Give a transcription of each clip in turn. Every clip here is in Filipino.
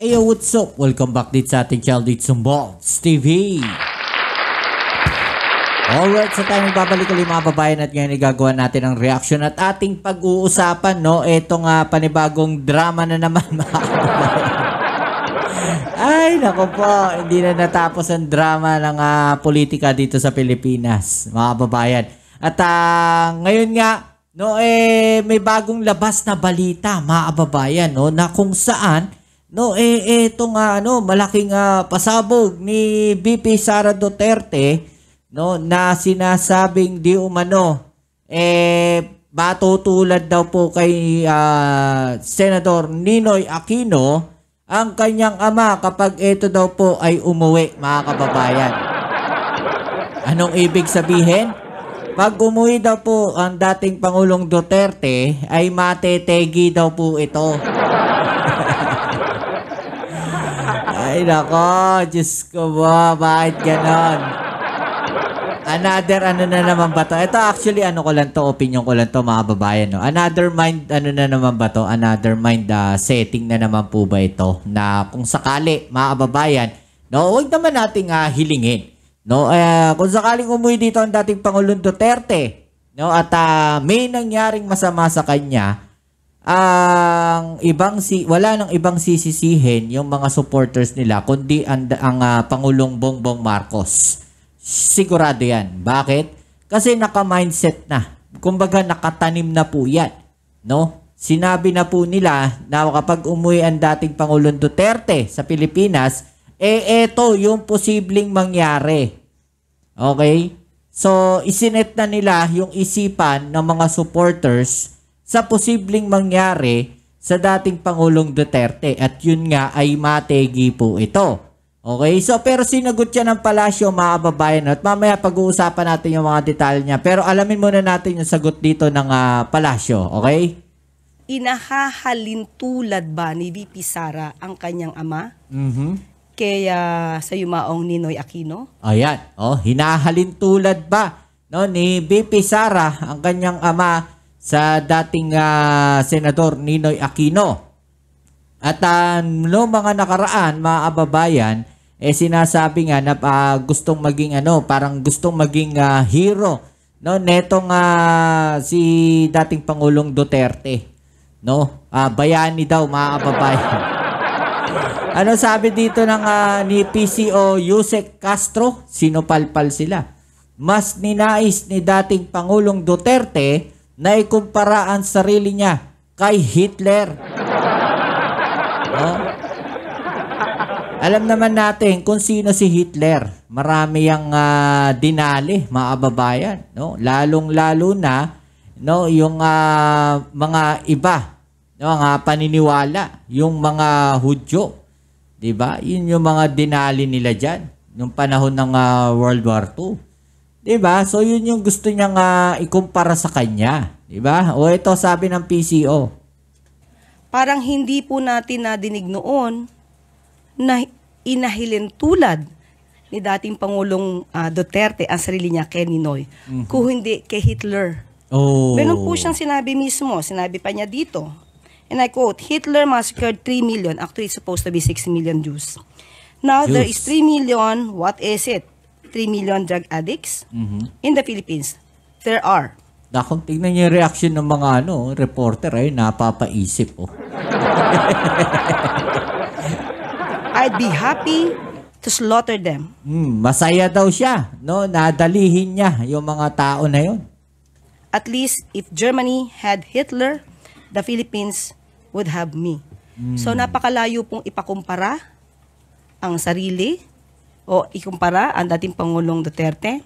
Ayo, what's up? Welcome back dito sa ating channel dito sa Bolts TV. Alright, so tayo magbabalik ulit mga babayan at ngayon igagawa natin ang reaction at ating pag-uusapan, no? Itong panibagong drama na naman mga kababayan. Ay, nako po, hindi na natapos ang drama ng politika dito sa Pilipinas, mga kababayan. At ngayon nga, no, may bagong labas na balita, mga kababayan, no, na kung saan no, itong malaking pasabog ni VP Sara Duterte, no, na sinasabing di umano, matutulad daw po kay Senador Ninoy Aquino ang kanyang ama kapag ito daw po ay umuwi, mga kababayan. Anong ibig sabihin? Pag umuwi daw po ang dating Pangulong Duterte, ay matetegi daw po ito. Ay, nako, Diyos ko ba, bakit ganon? Another na naman ba to? Ito actually, opinion ko lang to, mga babayan, no? Another mind, na naman ba to? Another mind setting na naman po ba ito? Na kung sakali, mga babayan, no, huwag naman nating hilingin. No, kung sakaling umuwi dito ang dating Pangulong Duterte, no, at may nangyaring masama sa kanya, wala nang ibang sisisihin yung mga supporters nila kundi ang Pangulong Bongbong Marcos. Sigurado yan. Bakit? Kasi naka-mindset na. Kumbaga nakatanim na po yan. No? Sinabi na po nila na kapag umuwi ang dating Pangulong Duterte sa Pilipinas, eto yung posibleng mangyari. Okay? So, isinet na nila yung isipan ng mga supporters sa posibleng mangyari sa dating Pangulong Duterte. At yun nga ay mategi po ito. Okay? So, pero sinagot siya ng palasyo, mga kababayan. At mamaya pag-uusapan natin yung mga detalye niya. Pero alamin muna natin yung sagot dito ng palasyo. Okay? Inahahalintulad ba ni VP Sara ang kanyang ama? Kaya sa yumaong Ninoy Aquino? Ayan. Hinahalintulad ba, no, ni VP Sara ang kanyang ama sa dating Senador Ninoy Aquino? At no, mga nakaraan, mga kababayan, sinasabi nga na gustong maging parang gustong maging hero, no, netong si dating Pangulong Duterte, no? Bayani daw, mga kababayan. Ano sabi dito ng ni PCO Yusek Castro? Sinupalpal sila. Mas ninais ni dating Pangulong Duterte na ikumpara ang sarili niya kay Hitler. No? Alam naman natin kung sino si Hitler. Marami ang dinali, mga kababayan, no? Lalong-lalo na, no, yung mga iba, no, ang paniniwala, yung mga Hudyo. 'Di ba? Yun yung mga dinali nila diyan nung panahon ng World War II. 'Di ba? So yun yung gusto niyang ikumpara sa kanya, 'di ba? O ito sabi ng PCO. Parang hindi po natin nadinig noon na inahilintulad ni dating Pangulong Duterte ang sarili niya kay Ninoy, kung hindi kay Hitler. Meron po siyang sinabi mismo, sinabi pa niya dito, and I quote, Hitler massacred 3 million, actually it's supposed to be 6 million Jews. Now there is 3 million, what is it? 3 million drug addicts in the Philippines. There are. Kung tignan niyo yung reaction ng mga reporter, ay napapaisip. I'd be happy to slaughter them. Masaya daw siya, no? Nadalihin niya yung mga tao na yun. At least if Germany had Hitler, the Philippines would have me. So napakalayo pong ipakumpara ang sarili o ikumpara ang dating Pangulong Duterte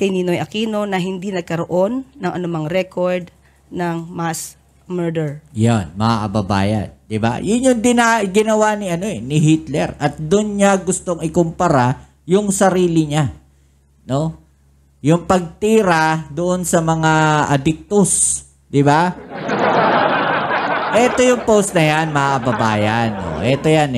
kay Ninoy Aquino na hindi nagkaroon ng anumang record ng mass murder. Yan, mga kababayan. Diba? Yun yung ginawa ni, ni Hitler. At doon niya gustong ikumpara yung sarili niya. No? Yung pagtira doon sa mga addictus. Diba? Ito yung post na yan, mga kababayan. Ito yan,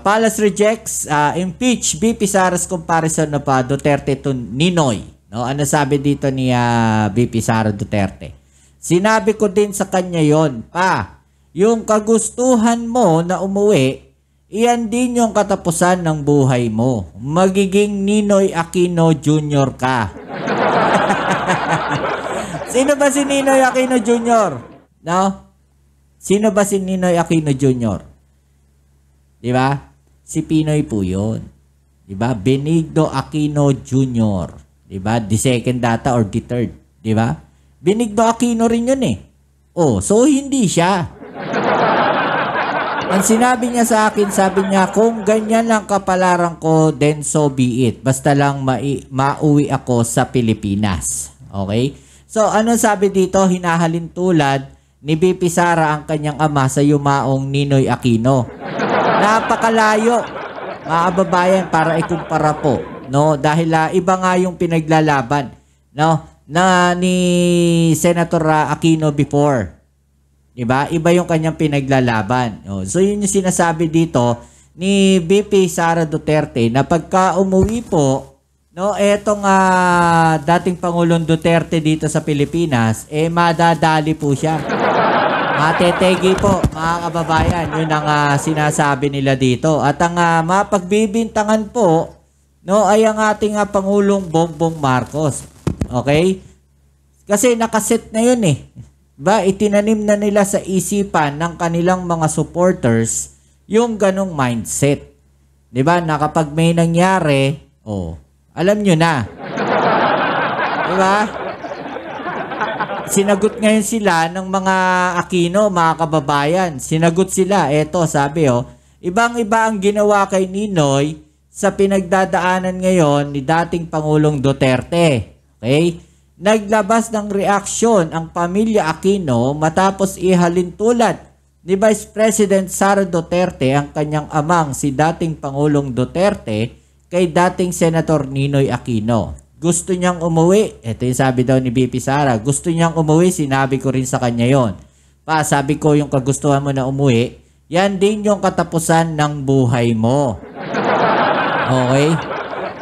Palace rejects impeach VP Sara's comparison of Duterte to Ninoy. No? Ano sabi dito ni VP Sara Duterte? Sinabi ko din sa kanya yon, pa, yung kagustuhan mo na umuwi, iyan din yung katapusan ng buhay mo. Magiging Ninoy Aquino Jr. ka. Sino ba si Ninoy Aquino Jr.? No? Sino ba si Ninoy Aquino Jr.? Di ba? Si Pinoy po yun. Di ba? Benigno Aquino Jr. Di ba? The second data or the third. Di ba? Benigno Aquino rin yun eh. Oh, so hindi siya. Ang sinabi niya sa akin, sabi niya, kung ganyan lang kapalaran ko, then so be it. Basta lang mauwi ako sa Pilipinas. Okay? So, ano sabi dito? Hinahalin tulad ni BP Sara ang kanyang ama sa yumaong Ninoy Aquino. Napakalayo, mga kababayan, para ikumpara po. No? Dahil iba nga yung pinaglalaban. No? Na ni Senator Aquino before. Diba? Iba yung kanyang pinaglalaban. So, yun yung sinasabi dito ni BP Sara Duterte na pagka umuwi po, no, etong dating Pangulong Duterte dito sa Pilipinas, madadali po siya. Matetegi po, mga kababayan. Yun ang sinasabi nila dito. At ang mapagbibintangan po, no, ay ang ating Pangulong Bongbong Marcos. Okay? Kasi nakaset na yun eh. Ba, itinanim na nila sa isipan ng kanilang mga supporters yung ganong mindset. 'Di ba? Na kapag may nangyari, alam nyo na. 'Di ba? Sinagot ngayon sila ng mga Aquino, mga kababayan. Sinagot sila. Eto, sabi ibang-iba ang ginawa kay Ninoy sa pinagdadaanan ngayon ni dating Pangulong Duterte. Okay? Naglabas ng reaksyon ang pamilya Aquino matapos ihalin tulad ni Vice President Sara Duterte ang kanyang amang si dating Pangulong Duterte kay dating Senator Ninoy Aquino. Gusto niyang umuwi. Ito yung sabi daw ni BP Sara. Gusto niyang umuwi, sinabi ko rin sa kanya yon. Sabi ko yung kagustuhan mo na umuwi, yan din yung katapusan ng buhay mo. Okay?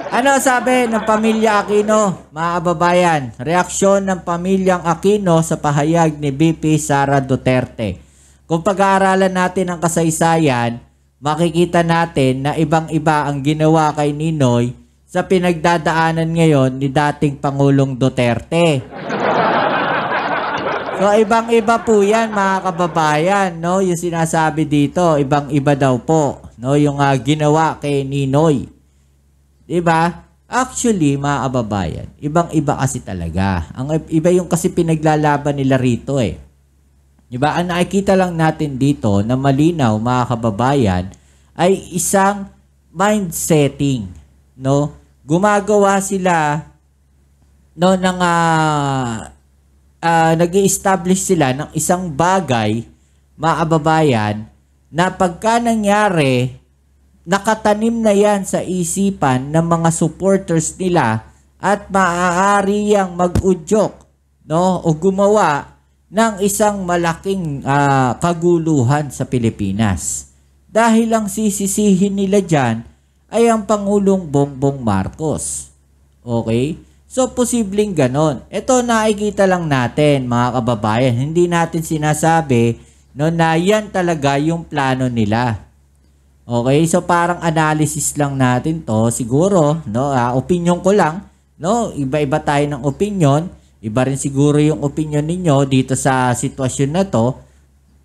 Ano sabi ng pamilya Aquino, mga kababayan? Reaksyon ng pamilyang Aquino sa pahayag ni BP Sara Duterte. Kung pag-aaralan natin ang kasaysayan, makikita natin na ibang-iba ang ginawa kay Ninoy sa pinagdadaanan ngayon ni dating Pangulong Duterte. So, ibang-iba po yan, mga kababayan, no? Yung sinasabi dito, ibang-iba daw po, no? Yung ginawa kay Ninoy. Diba? Actually, mga kababayan, ibang-iba kasi talaga. Ang iba yung kasi pinaglalaban nila rito eh. Diba? Ang nakikita lang natin dito na malinaw, mga kababayan, ay isang mind-setting. No? Gumagawa sila no, ng nag-i-establish sila ng isang bagay, mga kababayan, na pagka nangyari, nakatanim na yan sa isipan ng mga supporters nila at maaari yang mag-udyok, no, o gumawa ng isang malaking kaguluhan sa Pilipinas. Dahil ang sisisihin nila dyan ay ang Pangulong Bongbong Marcos. Okay? So, posibleng ganon. Ito nakikita lang natin, mga kababayan. Hindi natin sinasabi no, na yan talaga yung plano nila. Okay, so parang analysis lang natin to siguro, no? Opinion ko lang, no? Iba-iba tayo ng opinion. Iba rin siguro yung opinion ninyo dito sa sitwasyon na to,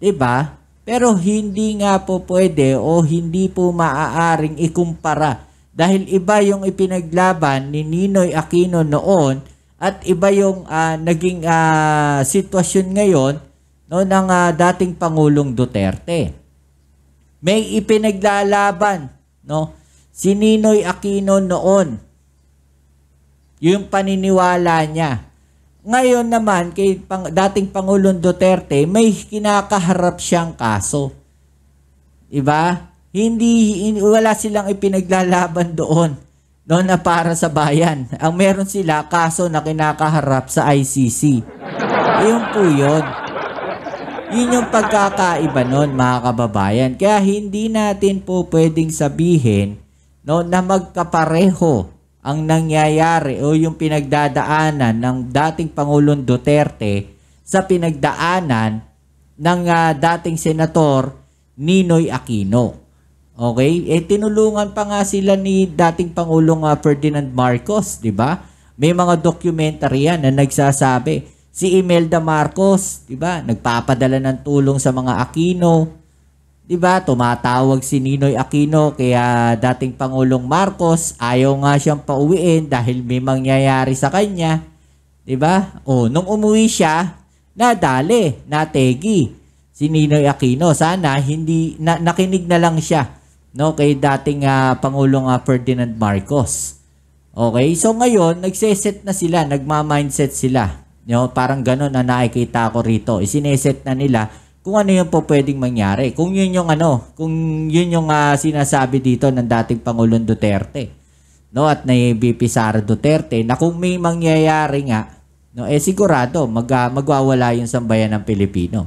'di ba? Pero hindi nga po pwede o hindi po maaaring ikumpara dahil iba yung ipinaglaban ni Ninoy Aquino noon at iba yung naging sitwasyon ngayon no ng dating Pangulong Duterte. May ipinaglalaban, no? Si Ninoy Aquino noon. Yung paniniwala niya. Ngayon naman, kay dating Pangulong Duterte, may kinakaharap siyang kaso. Diba? Wala silang ipinaglalaban doon. No, na para sa bayan. Ang meron sila, kaso na kinakaharap sa ICC. Yun po yun. Yun yung pagkakaiba nun, mga kababayan. Kaya hindi natin po pwedeng sabihin no, na magkapareho ang nangyayari o yung pinagdadaanan ng dating Pangulong Duterte sa pinagdaanan ng dating Senator Ninoy Aquino. Okay? Tinulungan pa nga sila ni dating Pangulong Ferdinand Marcos, di ba? May mga documentary yan na nagsasabi. Si Imelda Marcos, di ba? Nagpapadala ng tulong sa mga Aquino. Di ba? Tumatawag si Ninoy Aquino kaya dating Pangulong Marcos, ayaw nga siyang pauwiin dahil may mangyayari sa kanya. Di ba? Nung umuwi siya, nadali, nategi si Ninoy Aquino. Sana hindi nakinig na lang siya, no, kay dating Pangulong Ferdinand Marcos. Okay? So ngayon, nagseset na sila, nagma-mindset sila. No, parang gano'n na nakikita ko rito. Isineset na nila kung ano yung po pwedeng mangyari. Kung yun yung sinasabi dito ng dating Pangulong Duterte, no, at ni BP Sara Duterte, na kung may mangyayari nga, no, sigurado magwawala yung sambayan ng Pilipino.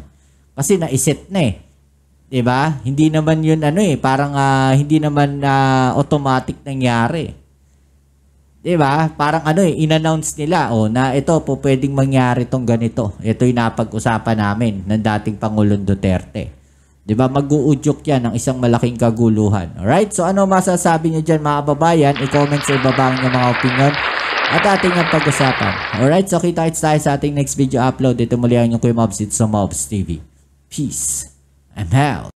Kasi naiset na eh. 'Di ba? Hindi naman yun parang hindi naman automatic nangyari. 'Di ba? Parang in-announce nila na ito po pwedeng mangyari tong ganito. Ito yung napag-usapan namin ng dating Pangulong Duterte. 'Di ba? Mag-uudyok 'yan ng isang malaking kaguluhan. Alright? So ano masasabi niyo diyan mga kababayan? I-comment sa ibaba ang mga opinion at ating ang pag-usapan. Alright? So kita-kits tayo sa ating next video upload. Ito muli ang inyong Kuya Mobs dito sa Mobs TV. Peace and health.